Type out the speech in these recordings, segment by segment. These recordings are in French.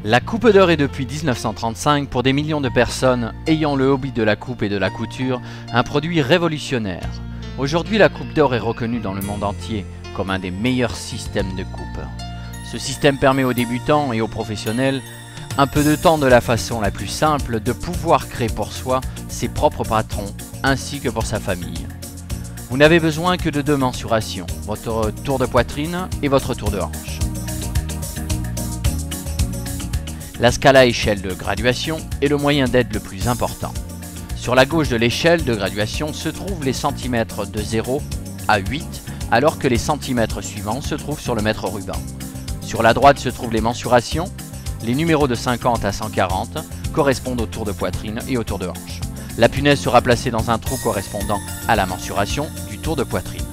La coupe d'or est depuis 1935 pour des millions de personnes ayant le hobby de la coupe et de la couture un produit révolutionnaire. Aujourd'hui, la coupe d'or est reconnue dans le monde entier comme un des meilleurs systèmes de coupe. Ce système permet aux débutants et aux professionnels, un peu de temps de la façon la plus simple, de pouvoir créer pour soi ses propres patrons ainsi que pour sa famille. Vous n'avez besoin que de deux mensurations, votre tour de poitrine et votre tour de hanche. La scala échelle de graduation est le moyen d'aide le plus important. Sur la gauche de l'échelle de graduation se trouvent les centimètres de 0 à 8, alors que les centimètres suivants se trouvent sur le mètre ruban. Sur la droite se trouvent les mensurations. Les numéros de 50 à 140 correspondent au tour de poitrine et au tour de hanche. La punaise sera placée dans un trou correspondant à la mensuration du tour de poitrine.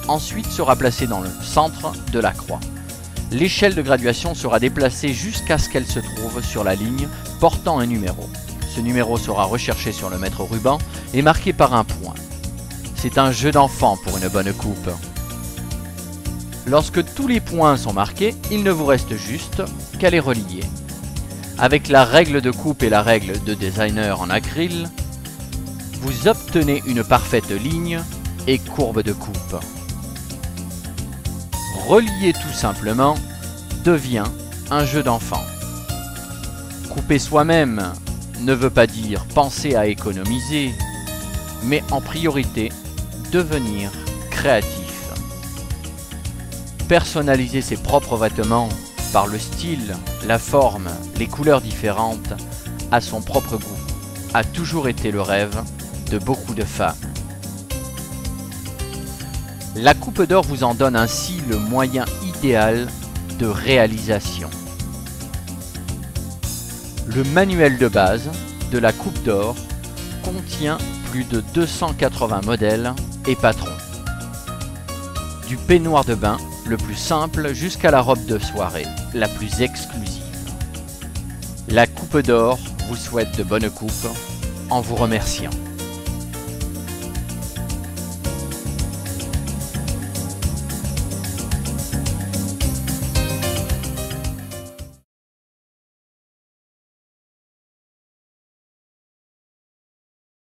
Ensuite sera placée dans le centre de la croix. L'échelle de graduation sera déplacée jusqu'à ce qu'elle se trouve sur la ligne portant un numéro. Ce numéro sera recherché sur le mètre ruban et marqué par un point. C'est un jeu d'enfant pour une bonne coupe. Lorsque tous les points sont marqués, il ne vous reste juste qu'à les relier. Avec la règle de coupe et la règle de designer en acryl, vous obtenez une parfaite ligne et courbe de coupe. Relier tout simplement devient un jeu d'enfant. Couper soi-même ne veut pas dire penser à économiser, mais en priorité devenir créatif. Personnaliser ses propres vêtements par le style, la forme, les couleurs différentes, à son propre goût, a toujours été le rêve de beaucoup de femmes. La coupe d'or vous en donne ainsi le moyen idéal de réalisation. Le manuel de base de la coupe d'or contient plus de 280 modèles et patrons. Du peignoir de bain le plus simple jusqu'à la robe de soirée la plus exclusive. La coupe d'or vous souhaite de bonnes coupes en vous remerciant.